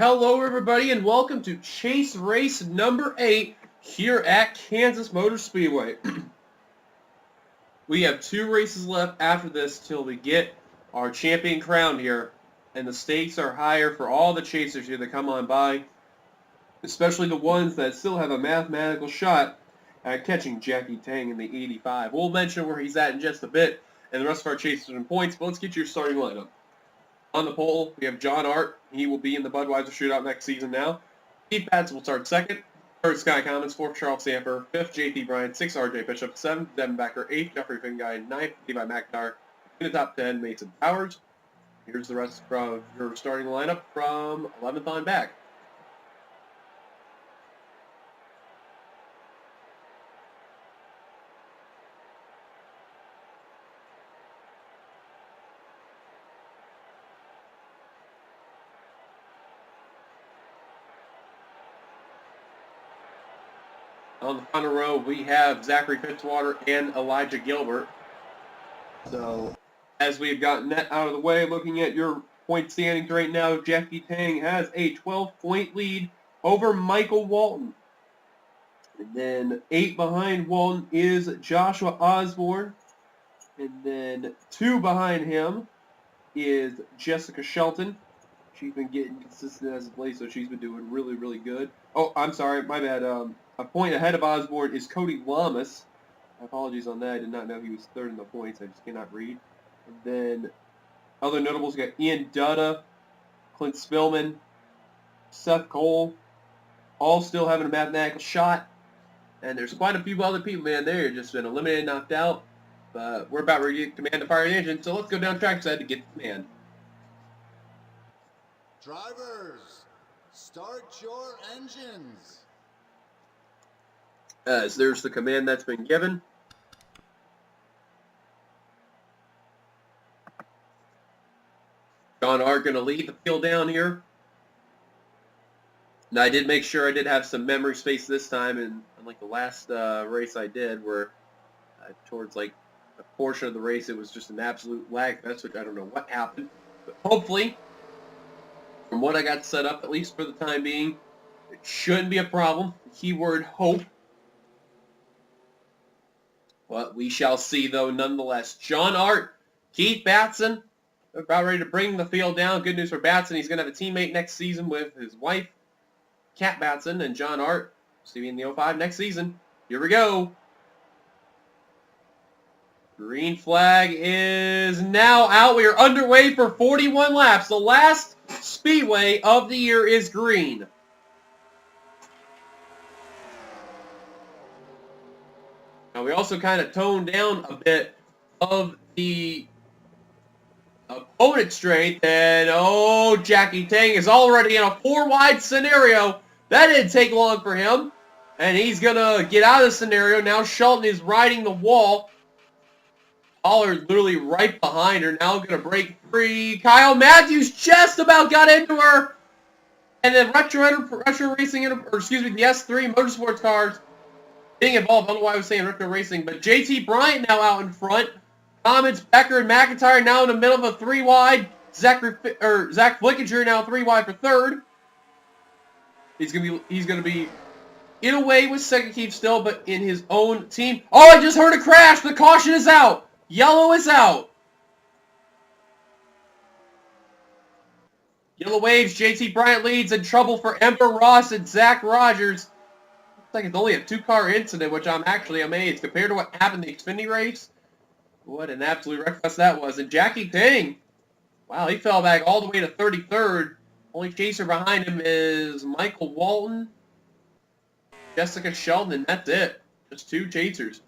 Hello everybody and welcome to Chase Race number 8 here at Kansas Motor Speedway. We have 2 races left after this till we get our champion crown here, and the stakes are higher for all the chasers here that come on by, especially the ones that still have a mathematical shot at catching Jackie Tang in the 85. We'll mention where he's at in just a bit and the rest of our chasers and points, but let's get your starting lineup. On the pole, we have John Art. He will be in the Budweiser Shootout next season now. Steve Patz will start 2nd. 3rd, Sky Commons. 4th, Charles Samper. 5th, J.T. Bryant. 6th, R.J. Bishop. 7th, Devin Becker. 8th, Jeffrey Finguy. 9th, Levi McIntyre. In the top 10, Mason Powers. Here's the rest of your starting lineup from 11th on back. On the front row, we have Zachary Fitzwater and Elijah Gilbert. So, as we've gotten that out of the way, looking at your point standings right now, Jackie Tang has a 12-point lead over Michael Walton. And then 8 behind Walton is Joshua Osborne. And then 2 behind him is Jessica Shelton. She's been getting consistent as of late, so she's been doing really, really good. Oh, I'm sorry, my bad. A point ahead of Osborne is Cody Lamas. My apologies on that. I did not know he was 3rd in the points. I just cannot read. And then other notables, we got Ian Dutta, Clint Spillman, Seth Cole, all still having a mathematical shot. And there's quite a few other people, man. They're just been eliminated, knocked out. But we're about ready to get command to fire the engine, so let's go down trackside to get the command. Drivers, start your engines. As there's the command that's been given. John Art going to lead the field down here. Now I did make sure I did have some memory space this time, and unlike the last race I did, where towards like a portion of the race it was just an absolute lag fest, which I don't know what happened. But hopefully, from what I got set up, at least for the time being, it shouldn't be a problem. Keyword hope. But we shall see, though, nonetheless. John Art, Keith Batson, about ready to bring the field down. Good news for Batson. He's going to have a teammate next season with his wife, Kat Batson, and John Art. See you in the 05 next season. Here we go. Green flag is now out. We are underway for 41 laps. The last speedway of the year is green. Now we also kind of toned down a bit of the opponent strength, and oh, Jackie Tang is already in a 4-wide scenario. That didn't take long for him, and he's going to get out of the scenario. Now Shelton is riding the wall. Pollard literally right behind her, now going to break free. Kyle Matthews just about got into her, and then Retro Racing, the S3 Motorsports cars being involved. I don't know why I was saying Retro Racing, but J.T. Bryant now out in front. Commons, Becker, and McIntyre now in the middle of a 3-wide. Zach Flickinger now 3-wide for 3rd. He's gonna be in a way with second keep still, but in his own team. Oh, I just heard a crash. The caution is out. Yellow is out. Yellow waves. J.T. Bryant leads. In trouble for Ember Ross and Zach Rogers. Looks like it's only a 2-car incident, which I'm actually amazed. Compared to what happened in the Xfinity race, what an absolute wreck that was. And Jackie Tang, wow, he fell back all the way to 33rd. Only chaser behind him is Michael Walton, Jessica Shelton, and that's it. Just 2 chasers.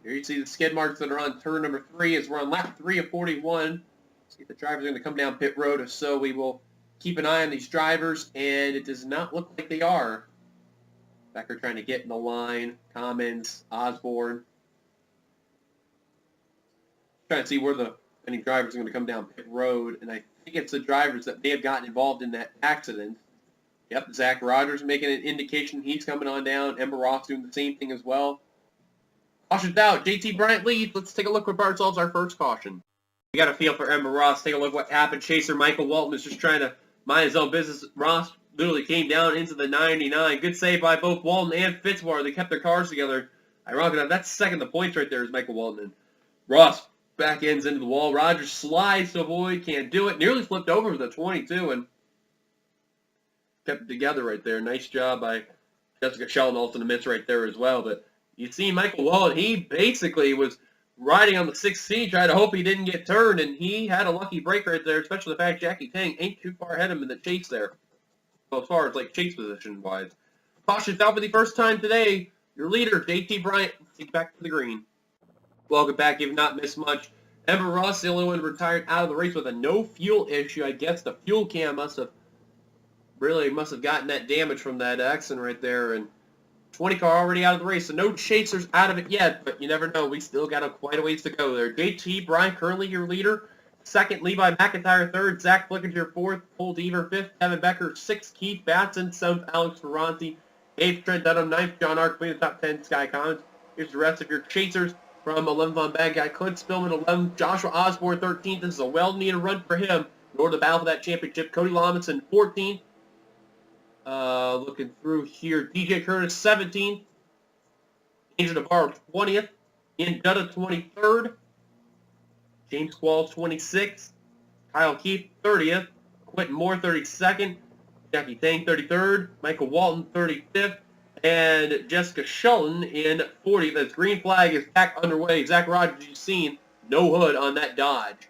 Here you see the skid marks that are on turn number 3 as we're on lap 3 of 41. See if the drivers are going to come down pit road. If so, we will keep an eye on these drivers, and it does not look like they are. Becker trying to get in the line. Commons, Osborne. Trying to see where any drivers are going to come down pit road, and I think it's the drivers that may have gotten involved in that accident. Yep, Zach Rogers making an indication he's coming on down. Ember Ross doing the same thing as well. Caution's out. JT Bryant leads. Let's take a look at ourselves our first caution. We got a feel for Ember Ross. Take a look at what happened. Chaser Michael Walton is just trying to mind his own business. Ross literally came down into the 99. Good save by both Walton and Fitzwater. They kept their cars together. Ironically enough, that's second the points right there is Michael Walton. And Ross back ends into the wall. Rogers slides to avoid, can't do it. Nearly flipped over for the 22 and kept it together right there. Nice job by Jessica Sheldon also in the midst right there as well. But you see Michael Walton, he basically was riding on the 6C, trying to hope he didn't get turned, and he had a lucky break right there, especially the fact Jackie Tang ain't too far ahead of him in the chase there. Well, as far as like chase position-wise. Caution's out for the first time today. Your leader, JT Bryant, take back to the green. Welcome back. You've not missed much. Emma Ross, the only one retired out of the race with a no fuel issue. I guess the fuel can must have gotten that damage from that accident right there. And 20 car already out of the race, so no chasers out of it yet, but you never know. We still got quite a ways to go there. JT Bryant, currently your leader. Second, Levi McIntyre. Third, Zach Flickinger. Fourth, Cole Deaver. Fifth, Kevin Becker. Sixth, Keith Batson. Seventh, Alex Ferranti. Eighth, Trent Dunham. Ninth, John Ark. Between the top 10, Sky Collins. Here's the rest of your chasers. From 11th on Bad Guy, Clint Spillman. 11th, Joshua Osborne. 13th, this is a well-needed run for him in order to battle for that championship. Cody Lomison, 14th. Looking through here, DJ Curtis, 17th. Angel Navarro, 20th. Ian Dutta, 23rd. James Qualls, 26th. Kyle Keefe, 30th. Quentin Moore, 32nd. Jackie Tang, 33rd. Michael Walton, 35th. And Jessica Sheldon in 40th. As green flag is back underway. Zach Rogers, you've seen no hood on that Dodge.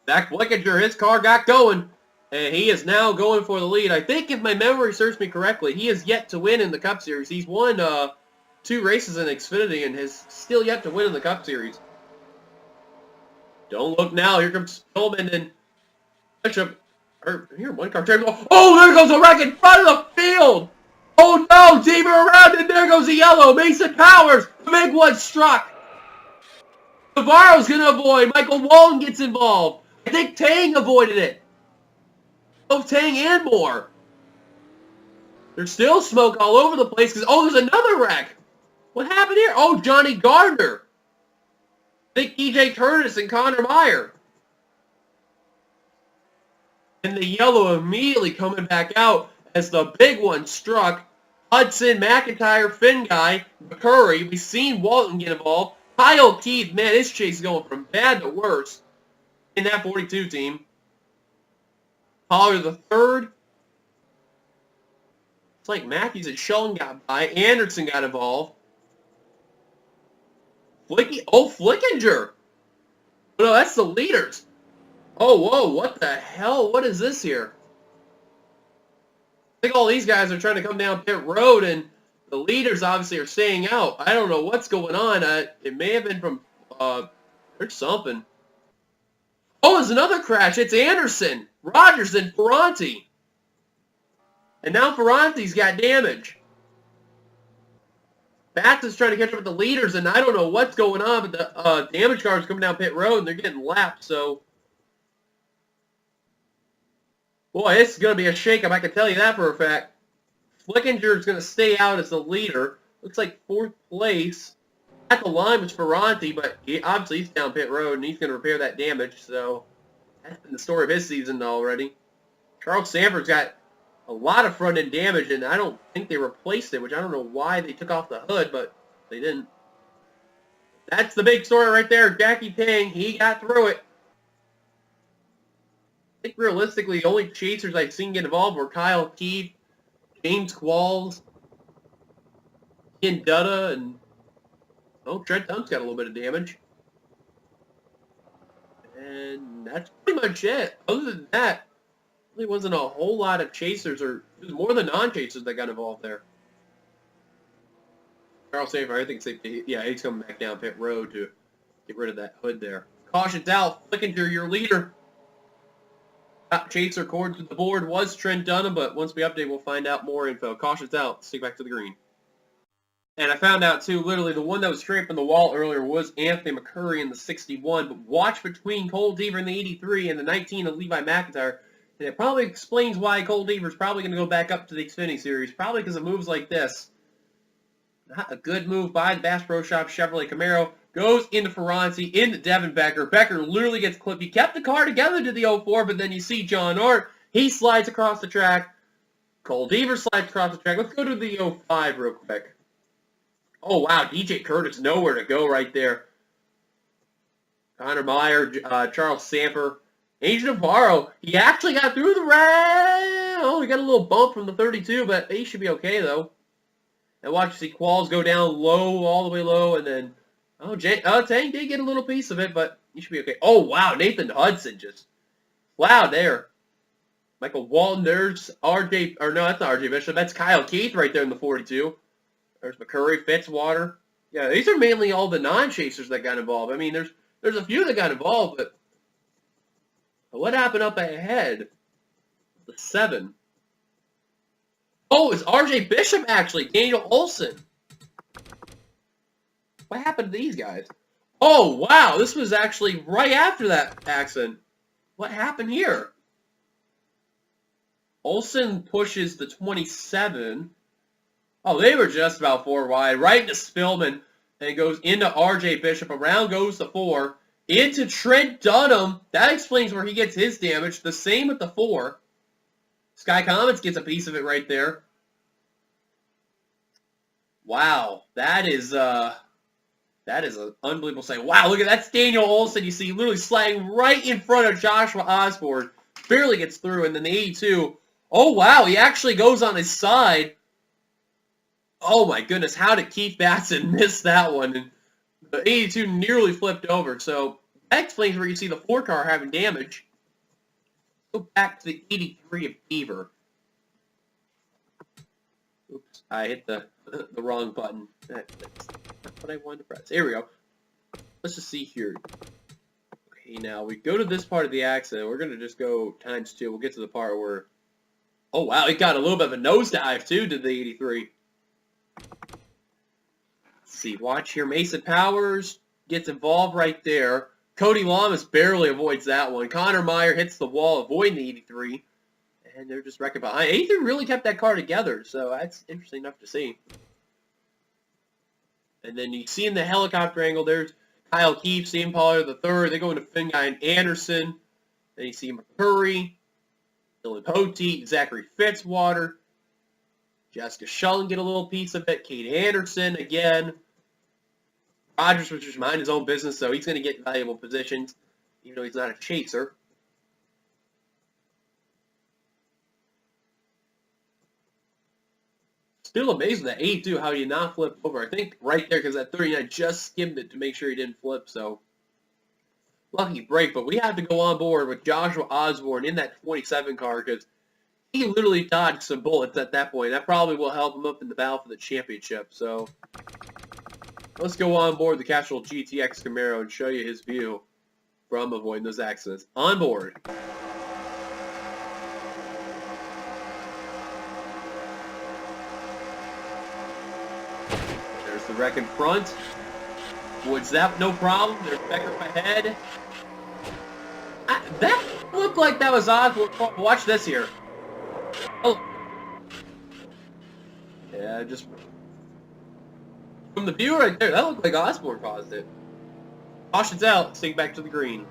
Zach Flickinger, his car got going, and he is now going for the lead. I think if my memory serves me correctly, he has yet to win in the Cup Series. He's won 2 races in Xfinity and has still yet to win in the Cup Series. Don't look now. Here comes Spillman and Bishop. Here, one car turn. Oh, there goes a wreck in front of the field. Oh, no. Deaver around, and there goes the yellow. Mason Powers. The big one struck. Navarro's going to avoid. Michael Walton gets involved. I think Tang avoided it. Both Tang and Moore. There's still smoke all over the place because, oh, there's another wreck. What happened here? Oh, Johnny Gardner. I think EJ Turnus and Connor Meyer. And the yellow immediately coming back out as the big one struck Hudson, McIntyre, Finn Guy, McCurry. We've seen Walton get involved. Kyle Keith, man, his chase is going from bad to worse in that 42 team. Pollard the third. It's like Matthews and Sheldon got by. Anderson got involved. Flickinger. Oh, no, that's the leaders. Oh, whoa, what the hell? What is this here? I think all these guys are trying to come down pit road, and the leaders obviously are staying out. I don't know what's going on. It may have been from, there's something. Oh, there's another crash. It's Anderson, Rogers, and Ferranti. And now Ferranti's got damage. Batson's trying to catch up with the leaders, and I don't know what's going on, but the damage cars coming down pit road, and they're getting lapped, so... Boy, this is going to be a shake-up, I can tell you that for a fact. Flickinger is going to stay out as the leader. Looks like 4th place. At the line was Ferranti, but obviously he's down pit road, and he's going to repair that damage, so that's been the story of his season already. Charles Sanford's got a lot of front-end damage, and I don't think they replaced it, which I don't know why they took off the hood, but they didn't. That's the big story right there. Jackie Tang, he got through it. I think realistically, the only chasers I've seen get involved were Kyle Keefe, James Qualls, Ian Dutta, and Trent Dunn's got a little bit of damage. And that's pretty much it. Other than that, really wasn't a whole lot of chasers, or it was more the non-chasers that got involved there. Charles Sanford, I think he's coming back down pit road to get rid of that hood there. Caution's out. Flickinger, your leader. Top chaser according to the board was Trent Dunham, but once we update, we'll find out more info. Caution's out. Stick back to the green. And I found out, too, literally the one that was straight from the wall earlier was Anthony McCurry in the 61, but watch between Cole Deaver in the 83 and the 19 of Levi McIntyre, and it probably explains why Cole Deaver's probably going to go back up to the Xfinity Series, probably because of moves like this. Not a good move by the Bass Pro Shop Chevrolet Camaro. goes into Ferranti, into Devin Becker. Becker literally gets clipped. He kept the car together to the 04, but then you see John Art. He slides across the track. Cole Deaver slides across the track. Let's go to the 05 real quick. Oh, wow. DJ Curtis, nowhere to go right there. Connor Meyer, Charles Samper. Angel Navarro, he actually got through the round. Oh, he got a little bump from the 32, but he should be okay, though. And watch, you see Qualls go down low, all the way low, and then, Tang did get a little piece of it, but he should be okay. Oh, wow, Nathan Hudson just, wow, there. Michael Walton, there's RJ, or no, that's not RJ Bishop, that's Kyle Keith right there in the 42. There's McCurry, Fitzwater. Yeah, these are mainly all the non-chasers that got involved. I mean, there's a few that got involved, but what happened up ahead? The 7. Oh, it's RJ Bishop, actually. Daniel Olson. What happened to these guys? Oh, wow. This was actually right after that accident. What happened here? Olson pushes the 27. Oh, they were just about 4 wide. Right into Spillman. And goes into RJ Bishop. Around goes the 4. Into Trent Dunham. That explains where he gets his damage. The same with the 4. Sky Comets gets a piece of it right there. Wow, that is an unbelievable sight. Wow, look at that. That's Daniel Olson. You see, literally sliding right in front of Joshua Osborne. Barely gets through, and then the 82. Oh, wow, he actually goes on his side. Oh, my goodness, how did Keith Batson miss that one? And the 82 nearly flipped over, so that explains where you see the 4 car having damage. Go back to the 83 of Beaver. Oops, I hit the wrong button. That's not what I wanted to press. Here we go. Let's just see here. Okay, now we go to this part of the accident. We're going to just go ×2. We'll get to the part where... Oh, wow, it got a little bit of a nosedive, too, to the 83. Let's see, watch here. Mason Powers gets involved right there. Cody Lamas barely avoids that one. Connor Meyer hits the wall, avoiding the 83. And they're just wrecking behind. 83 really kept that car together, so that's interesting enough to see. And then you see in the helicopter angle, there's Kyle Keefe, Sam Pollard the third. They go into Finn Guy and Anderson. Then you see McCurry, Dylan Poteet, Zachary Fitzwater. Jessica Shullen get a little piece of it. Kate Anderson again. Rogers was just mind his own business, so he's going to get valuable positions, even though he's not a chaser. Still amazing that 82, how he did not flip over. I think right there, because that 39 just skimmed it to make sure he didn't flip, so lucky break. But we have to go on board with Joshua Osborne in that 27 car, because he literally dodged some bullets at that point. That probably will help him up in the battle for the championship. So let's go on board the Castrol GTX Camaro and show you his view from avoiding those accidents. On board. There's the wreck in front. Woods that, no problem. There's Becker up ahead. That looked like that was Osborne. Watch this here. Oh. Yeah, just from the view right there, that looked like Osborne caused it. Caution's out. Let's take back to the green.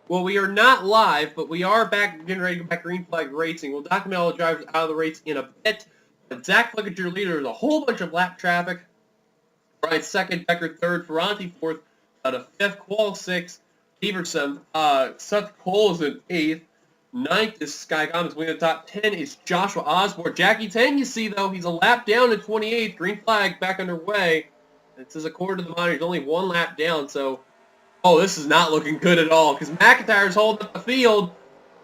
Well, we are not live, but we are back, getting ready to go back green flag racing. We'll document all the drivers out of the race in a bit. But Zach Flickinger leader, there's a whole bunch of lap traffic. Brian second, Becker third, Ferranti fourth, out of fifth, Qual sixth, Beaverson, Seth Cole is in eighth. Ninth is Sky Commons. Winning the top 10 is Joshua Osborne. Jackie 10, you see, though, he's a lap down in 28th. Green flag back underway. It says, according to the monitor, he's only 1 lap down, so... Oh, this is not looking good at all, because McIntyre's holding up the field.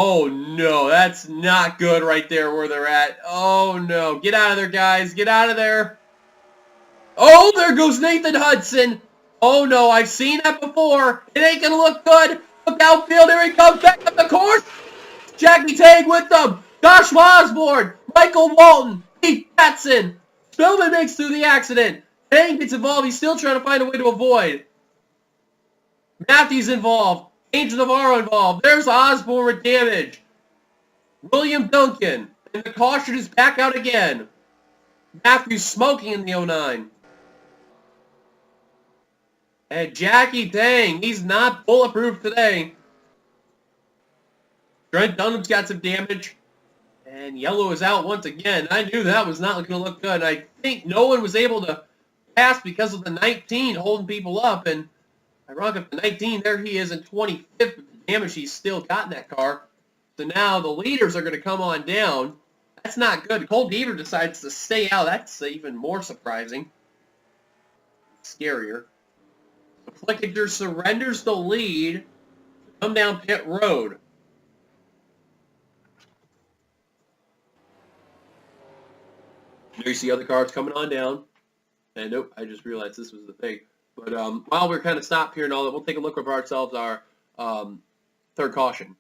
Oh, no, that's not good right there where they're at. Oh, no. Get out of there, guys. Get out of there. Oh, there goes Nathan Hudson. Oh, no, I've seen that before. It ain't going to look good. Look outfield. Here he comes back up the course. Jackie Tang with them. Joshua Osborne. Michael Walton. Pete Batson. Spillman makes through the accident. Tang gets involved. He's still trying to find a way to avoid. Matthews involved. Angel Navarro involved. There's Osborne with damage. William Duncan. And the caution is back out again. Matthews smoking in the 09. And Jackie Tang, he's not bulletproof today. Trent Dunham's got some damage. And yellow is out once again. I knew that was not going to look good. I think no one was able to pass because of the 19 holding people up. And I rock up the 19. There he is in 25th with the damage he's still got in that car. So now the leaders are going to come on down. That's not good. Cole Deaver decides to stay out. That's even more surprising. Scarier. Flickinger surrenders the lead to come down pit road. There you see other cars coming on down. And nope, I just realized this was the thing. But while we're kind of stopped here and all that, we'll take a look at ourselves our third caution.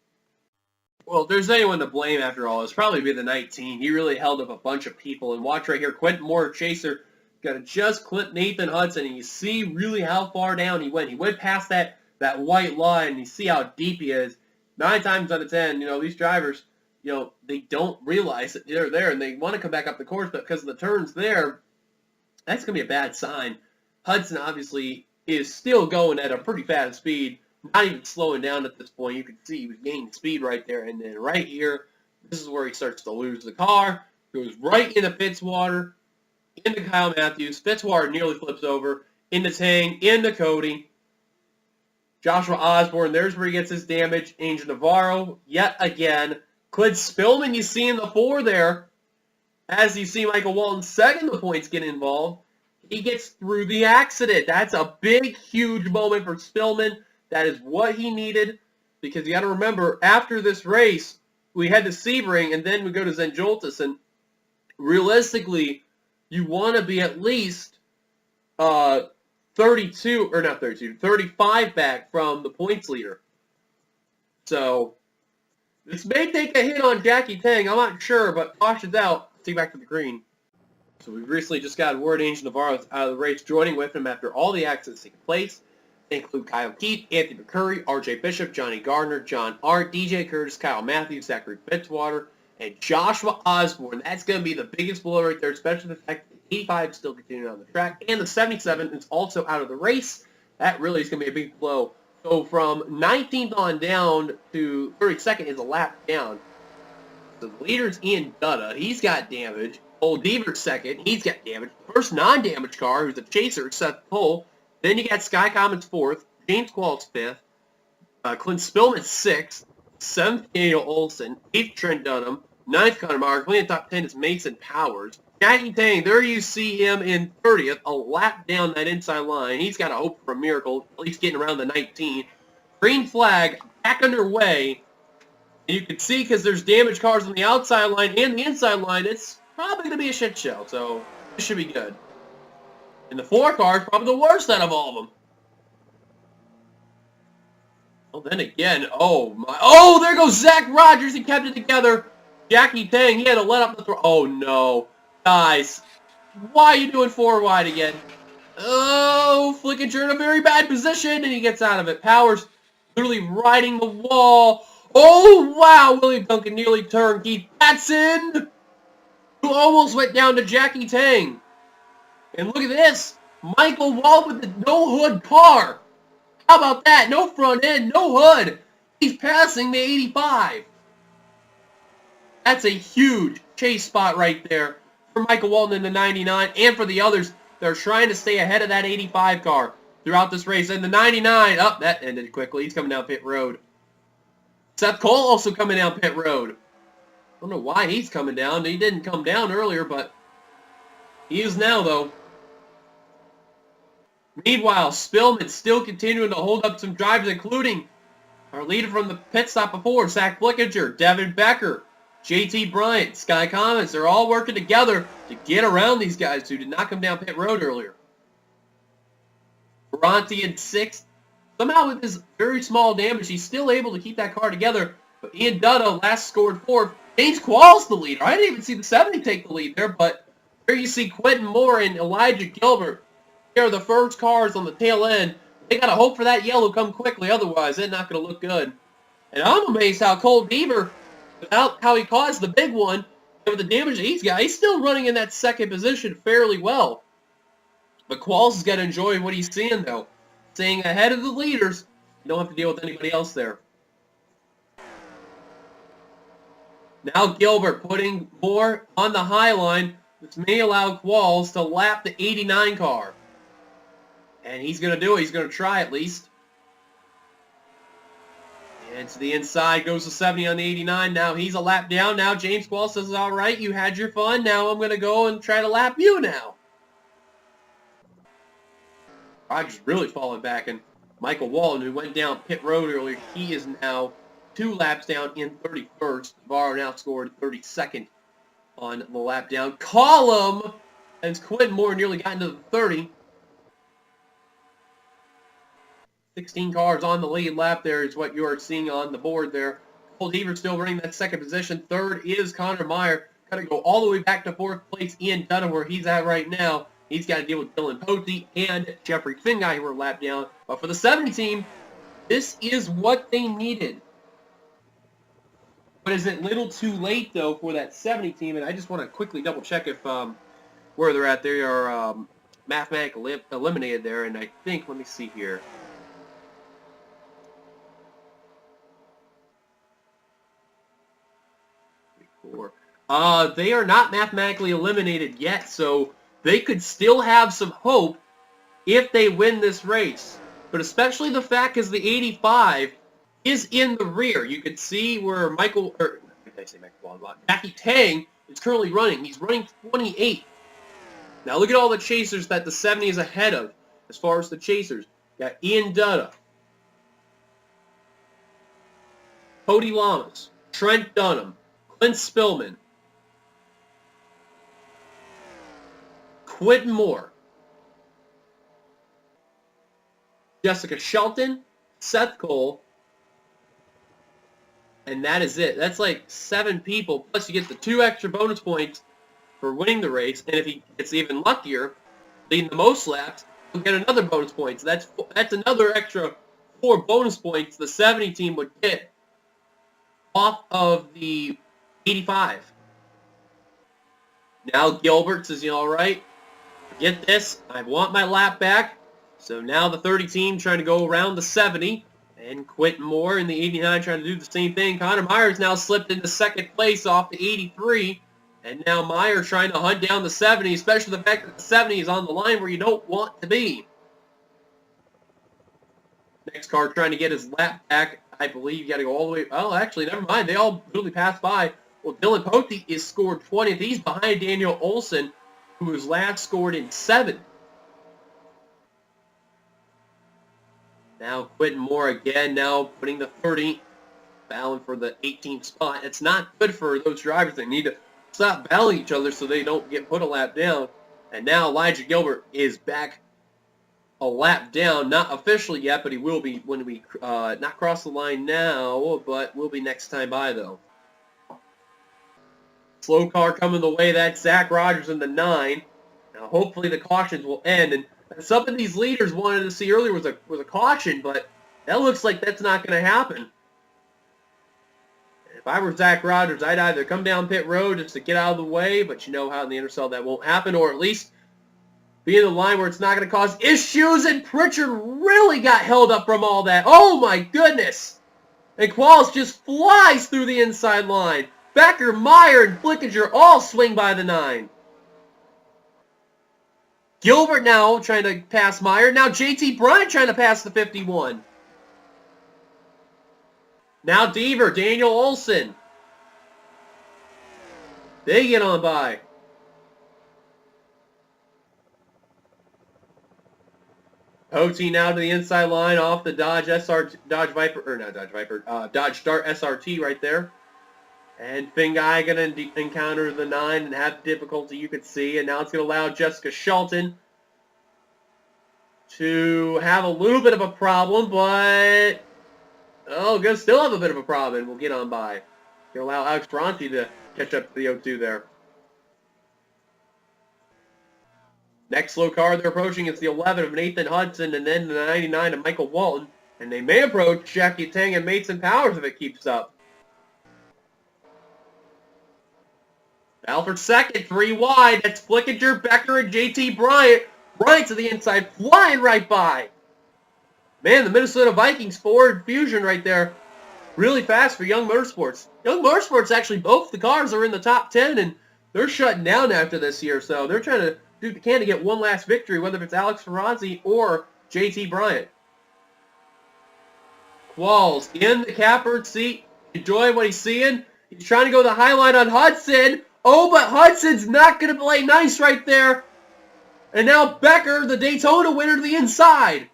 Well, if there's anyone to blame after all, it's probably be the 19. He really held up a bunch of people. And watch right here, Quentin Moore, Chaser, got to just clip Nathan Hudson. And you see really how far down he went. He went past that white line. And you see how deep he is. 9 times out of 10, these drivers, they don't realize that they're there. And they want to come back up the course. But because of the turns there, that's going to be a bad sign. Hudson obviously is still going at a pretty fast speed. Not even slowing down at this point. You can see he was gaining speed right there. And then right here, this is where he starts to lose the car. Goes right into Fitzwater, into Kyle Matthews. Fitzwater nearly flips over. Into Tang, into Cody. Joshua Osborne, there's where he gets his damage. Angel Navarro, yet again. Clint Spillman, you see in the 4 there. As you see Michael Walton second the points get involved. He gets through the accident. That's a big, huge moment for Spillman. That is what he needed, because you got to remember, after this race, we head to Sebring, and then we go to Zenjoltis, and realistically, you want to be at least 35 back from the points leader. So, this may take a hit on Jackie Tang. I'm not sure, but caution's out. Let's see back to the green. So we recently just got word Angel Navarro out of the race, joining with him after all the accidents taking place. They include Kyle Keith, Anthony McCurry, RJ Bishop, Johnny Gardner, John Art, DJ Curtis, Kyle Matthews, Zachary Fitzwater, and Joshua Osborne. That's going to be the biggest blow right there, especially the fact that the 85 is still continuing on the track, and the 77 is also out of the race. That really is going to be a big blow. So from 19th on down to 32nd is a lap down. The leader's Ian Dutta. He's got damage. Old Deaver's second. He's got damage. First non-damage car, who's a chaser, Seth Cole. Then you got Sky Commons 4th, James Qualt's 5th, Clint Spillman 6th, 7th Daniel Olson, 8th Trent Dunham, 9th Connor Meyer, cleaning top 10 is Mason Powers. Jackie Tang, there you see him in 30th, a lap down that inside line. He's got to hope for a miracle, at least getting around the 19. Green flag, back underway. And you can see, because there's damaged cars on the outside line and the inside line, it's probably going to be a shit show, so this should be good. And the 4 car is probably the worst out of all of them. Well, then again, oh my. Oh, there goes Zach Rogers. He kept it together. Jackie Tang, he had to let up the throw. Oh, no. Guys, why are you doing 4 wide again? Oh, Flickinger in a very bad position, and he gets out of it. Powers literally riding the wall. Oh, wow. William Duncan nearly turned Keith Patson, who almost went down to Jackie Tang. And look at this. Michael Wall with the no-hood car. How about that? No front end, no hood. He's passing the 85. That's a huge chase spot right there for Michael Walton in the 99 and for the others that are trying to stay ahead of that 85 car throughout this race. And the 99, that ended quickly. He's coming down pit road. Seth Cole also coming down pit road. I don't know why he's coming down. He didn't come down earlier, but he is now, though. Meanwhile, Spillman still continuing to hold up some drivers, including our leader from the pit stop before, Zach Flickinger, Devin Becker, JT Bryant, Sky Commons. They're all working together to get around these guys who did not come down pit road earlier. Bronte in 6th. Somehow with his very small damage, he's still able to keep that car together. But Ian Dutta last scored 4th. James Qualls the leader. I didn't even see the 70 take the lead there, but here you see Quentin Moore and Elijah Gilbert. Here are the first cars on the tail end. They got to hope for that yellow come quickly, otherwise they're not going to look good. And I'm amazed how Cole Deaver, without how he caused the big one, and with the damage that he's got, he's still running in that second position fairly well. But Qualls has got to enjoy what he's seeing, though. staying ahead of the leaders. You don't have to deal with anybody else there. Now Gilbert putting more on the high line. This may allow Qualls to lap the 89 car. And he's going to do it. He's going to try at least. And to the inside goes the 70 on the 89. Now he's a lap down. Now James Qualls says, all right, you had your fun. Now I'm going to go and try to lap you now. Rogers really falling back. And Michael Walton, who went down pit road earlier, he is now 2 laps down in 31st. Navarro now scored 32nd on the lap down. Column, as Quentin Moore nearly got into the 30. 16 cars on the lead lap there is what you are seeing on the board there. Cole Deaver still running that second position. Third is Connor Meyer. Got to go all the way back to 4th place. Ian Dunham, where he's at right now. He's got to deal with Dylan Pote and Jeffrey Finguy, who are lapped down. But for the 70 team, this is what they needed. But is it a little too late, though, for that 70 team? And I just want to quickly double-check if where they're at. They are mathematically eliminated there. And I think, let me see here. They are not mathematically eliminated yet, so they could still have some hope if they win this race. But especially the fact is the 85 is in the rear. You can see where Jackie Tang is currently running. He's running 28. Now look at all the chasers that the 70 is ahead of as far as the chasers. You got Ian Dutta, Cody Lamas, Trent Dunham, Clint Spillman, Quentin Moore, Jessica Shelton, Seth Cole, and that is it. That's like 7 people, plus you get the 2 extra bonus points for winning the race, and if he gets even luckier, leading the most laps, he'll get another bonus point. So that's another extra 4 bonus points the 70 team would get off of the 85. Now Gilbert says, all right, forget this. I want my lap back. So now the 30 team trying to go around the 70. And Quentin Moore in the 89 trying to do the same thing. Connor Myers now slipped into 2nd place off the 83. And now Meyer trying to hunt down the 70, especially the fact that the 70 is on the line where you don't want to be. Next car trying to get his lap back. I believe you got to go all the way. Oh, actually, never mind. They all really passed by. Well, Dylan Pote is scored 20th. He's behind Daniel Olson, who was last scored in 7th. Now Quentin Moore again, now putting the 30, battling for the 18th spot. It's not good for those drivers. They need to stop battling each other so they don't get put a lap down. And now Elijah Gilbert is back a lap down. Not officially yet, but he will be when we not cross the line now, but will be next time by, though. Slow car coming the way. That's Zach Rogers in the 9. Now hopefully the cautions will end. And something these leaders wanted to see earlier was a caution, but that looks like that's not going to happen. If I were Zach Rogers, I'd either come down pit road just to get out of the way, but you know how in the NRSL that won't happen, or at least be in the line where it's not going to cause issues, and Pritchard really got held up from all that. Oh my goodness! And Qualls just flies through the inside line. Becker, Meyer, and Flickinger all swing by the 9. Gilbert now trying to pass Meyer. Now JT Bryant trying to pass the 51. Now Deaver, Daniel Olson. They get on by. Pote now to the inside line off the Dodge Start SRT right there. And Finguy going to encounter the 9 and have difficulty, you could see. And now it's going to allow Jessica Shelton to have a little bit of a problem, but going to still have a bit of a problem, and we'll get on by. Going to allow Alex Bronte to catch up to the 02 there. Next slow car they're approaching is the 11 of Nathan Hudson, and then the 99 of Michael Walton. And they may approach Jackie Tang and Mason Powers if it keeps up. Alfred second, 3 wide. That's Flickinger, Becker, and JT Bryant. Bryant to the inside, flying right by. Man, the Minnesota Vikings Ford Fusion right there. Really fast for Young Motorsports. Young Motorsports, actually, both the cars are in the top 10, and they're shutting down after this year. So they're trying to do what they can to get one last victory, whether it's Alex Ferrazzi or JT Bryant. Qualls in the catbird seat. Enjoy what he's seeing. He's trying to go the highline on Hudson. Oh, but Hudson's not going to play nice right there. And now Becker, the Daytona winner, to the inside.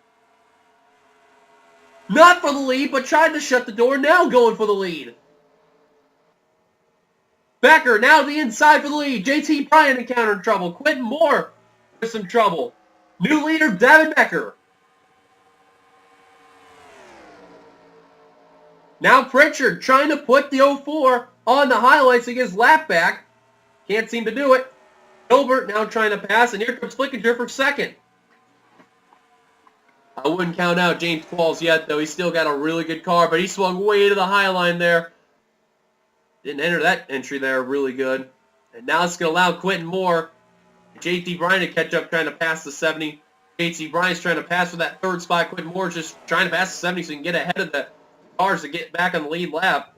Not for the lead, but tried to shut the door. Now going for the lead. Becker now to the inside for the lead. JT Bryant encountering trouble. Quentin Moore with some trouble. New leader, David Becker. Now Pritchard trying to put the 04 on the highlights against lap back. Can't seem to do it. Gilbert now trying to pass, and here comes Flickinger for second. I wouldn't count out James Qualls yet, though. He's still got a really good car, but he swung way to the high line there. Didn't enter that entry there really good. And now it's going to allow Quentin Moore and JT Bryant to catch up, trying to pass the 70. JT Bryant's trying to pass for that third spot. Quentin Moore's just trying to pass the 70 so he can get ahead of the cars to get back on the lead lap.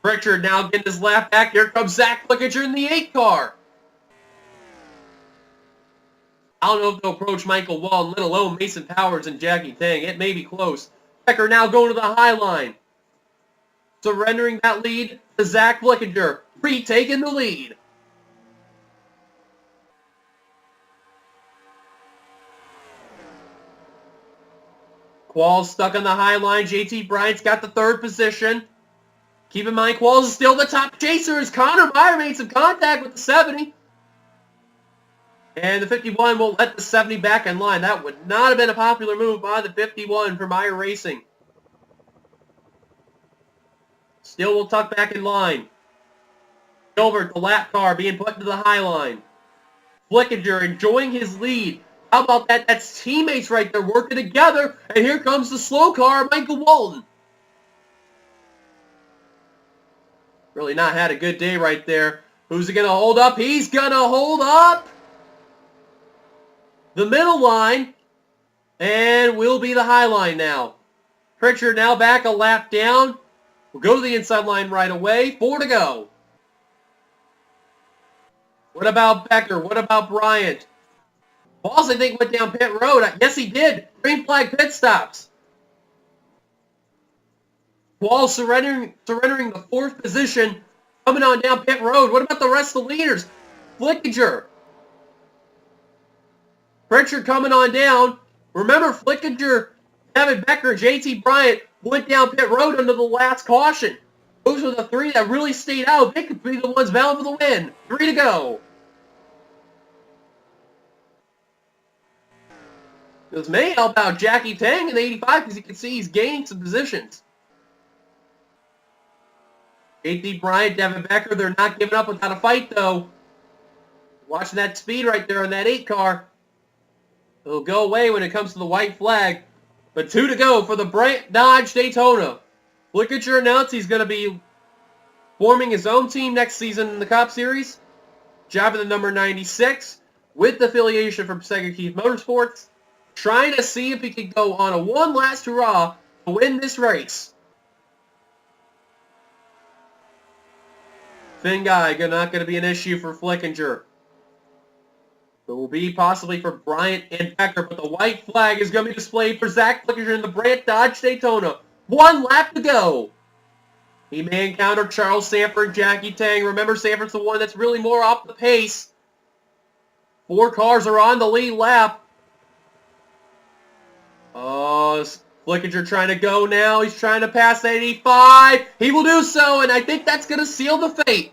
Pritchard now getting his lap back. Here comes Zach Flickinger in the 8 car. I don't know if they'll approach Michael Walton, let alone Mason Powers and Jackie Tang. It may be close. Becker now going to the high line. Surrendering that lead to Zach Flickinger. Retaking the lead. Qualls stuck on the high line. JT Bryant's got the third position. Keep in mind, Qualls is still the top chaser as Connor Meyer made some contact with the 70. And the 51 will let the 70 back in line. That would not have been a popular move by the 51 for Meyer Racing. Still will tuck back in line. Gilbert, the lap car, being put into the high line. Flickinger enjoying his lead. How about that? That's teammates right there working together. And here comes the slow car, Michael Walton. Really not had a good day right there. Who's he going to hold up? He's going to hold up the middle line. And will be the high line now. Pritchard now back a lap down. We'll go to the inside line right away. 4 to go. What about Becker? What about Bryant? Qualls, I think, went down pit road. Yes, he did. Green flag pit stops. Qualls surrendering the 4th position. Coming on down pit road. What about the rest of the leaders? Flickinger. Pritchard coming on down. Remember, Flickinger, David Becker, JT Bryant went down pit road under the last caution. Those are the 3 that really stayed out. They could be the ones bound for the win. 3 to go. This may help out Jackie Tang in the 85 because you can see he's gaining some positions. JT Bryant, David Becker, they're not giving up without a fight, though. Watching that speed right there on that 8 car. It'll go away when it comes to the white flag. But 2 to go for the Bryant Dodge Daytona. Flickinger announced he's going to be forming his own team next season in the Cup Series. Driving the number 96 with the affiliation from Sega Keith Motorsports. Trying to see if he can go on a one last hurrah to win this race. Fin guy not going to be an issue for Flickinger. It will be possibly for Bryant and Becker, but the white flag is going to be displayed for Zach Flickinger in the Bryant Dodge Daytona. 1 lap to go. He may encounter Charles Sanford, Jackie Tang. Remember, Sanford's the one that's really more off the pace. 4 cars are on the lead lap. Oh, Flickinger trying to go now. He's trying to pass 85. He will do so, and I think that's going to seal the fate.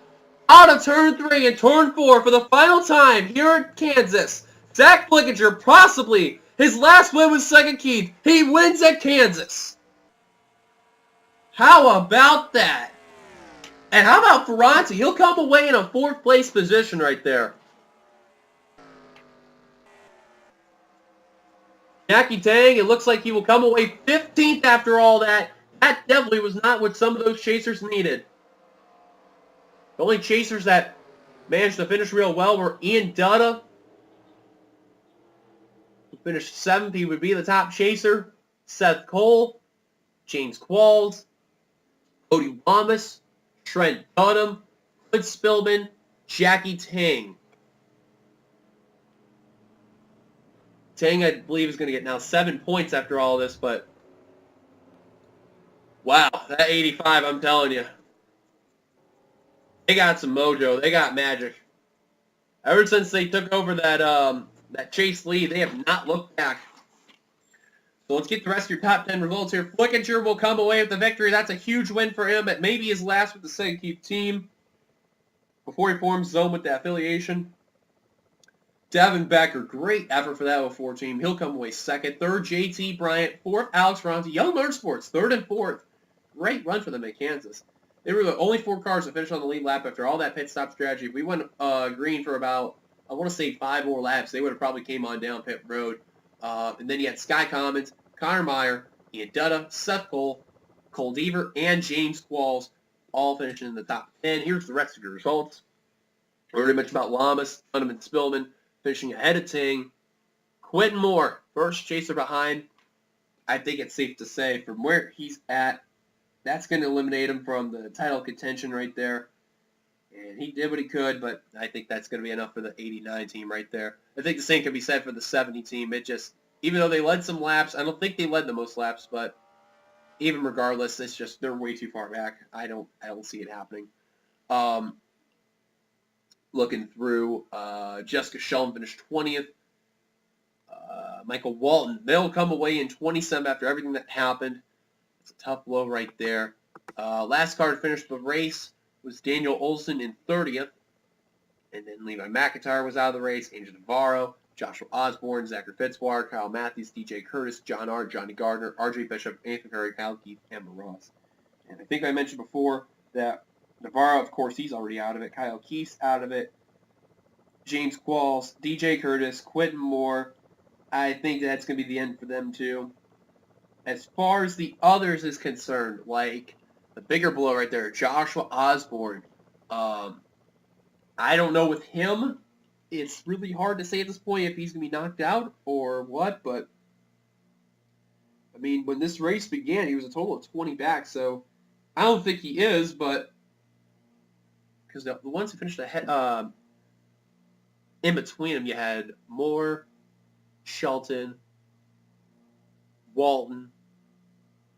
Out of turn 3 and turn 4 for the final time here at Kansas. Zach Flickinger, possibly his last win with Sega Keith. He wins at Kansas. How about that? And how about Ferranti? He'll come away in a 4th place position right there. Jackie Tang, it looks like he will come away 15th after all that. That definitely was not what some of those chasers needed. The only chasers that managed to finish real well were Ian Dutta, who finished 7th. He would be the top chaser. Seth Cole, James Qualls, Cody Lamas, Trent Dunham, Quinn Spillman, Jackie Tang. Tang, I believe, is going to get now 7 points after all this, but wow, that 85, I'm telling you. They got some mojo. They got magic. Ever since they took over that chase lead, they have not looked back. So let's get the rest of your top 10 results here. Flickinger will come away with the victory. That's a huge win for him. It may be his last with the Second Keep team before he forms his own with the affiliation. Devin Becker, great effort for that 04 team. He'll come away second. Third, JT Bryant. Fourth, Alex Ronzi. Young Motorsports, third and fourth. Great run for them in Kansas. They were the only 4 cars to finish on the lead lap after all that pit stop strategy. If we went green for about, I want to say 5 more laps, they would have probably came on down pit road. And then you had Sky Commons, Connor Meyer, Ian Dutta, Seth Cole, Cole Deaver, and James Qualls all finishing in the top 10. Here's the rest of your results. We already mentioned about Lamas, Dunham, and Spillman finishing ahead of Ting. Quentin Moore, first chaser behind. I think it's safe to say from where he's at, that's going to eliminate him from the title contention right there. And he did what he could, but I think that's going to be enough for the 89 team right there. I think the same can be said for the 70 team. It just, even though they led some laps, I don't think they led the most laps, but even regardless, it's just, they're way too far back. I don't see it happening. Looking through, Jessica Sheldon finished 20th. Michael Walton, they'll come away in 27th after everything that happened. It's a tough blow right there. Last car to finish the race was Daniel Olson in 30th. And then Levi McIntyre was out of the race. Angel Navarro, Joshua Osborne, Zachary Fitzwater, Kyle Matthews, DJ Curtis, John R., Johnny Gardner, RJ Bishop, Anthony Perry, Kyle Keith, and Emma Ross. And I think I mentioned before that Navarro, of course, he's already out of it. Kyle Keith's out of it. James Qualls, DJ Curtis, Quentin Moore. I think that's going to be the end for them, too. As far as the others is concerned, like the bigger blow right there, Joshua Osborne. I don't know with him. It's really hard to say at this point if he's going to be knocked out or what, but I mean, when this race began, he was a total of 20 back, so I don't think he is, but because the ones who finished ahead, in between them, you had Moore, Shelton, Walton,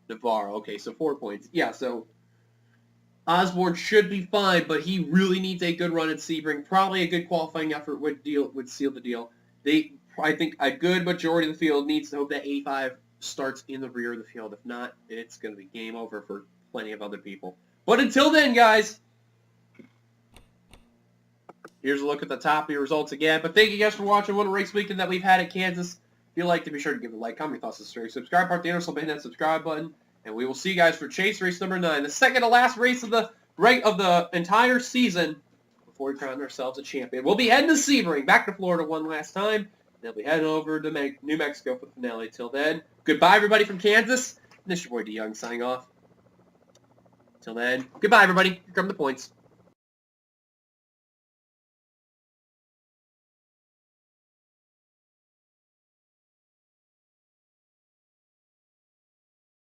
Navarro. Okay, so 4 points. Yeah, so Osborne should be fine, but he really needs a good run at Sebring. Probably a good qualifying effort would seal the deal. I think a good majority of the field needs to hope that 85 starts in the rear of the field. If not, it's going to be game over for plenty of other people. But until then, guys, here's a look at the top of your results again. But thank you guys for watching. What a race weekend that we've had at Kansas. If you liked it, be sure to give it a like, comment your thoughts on the story, subscribe, part the NRSL, hit that subscribe button, and we will see you guys for Chase Race number 9, the second to last race of the entire season before we crown ourselves a champion. We'll be heading to Sebring, back to Florida one last time. Then we'll be heading over to New Mexico for the finale. Till then, goodbye everybody from Kansas. And this is your boy D Young signing off. Till then, goodbye everybody. Here come the points.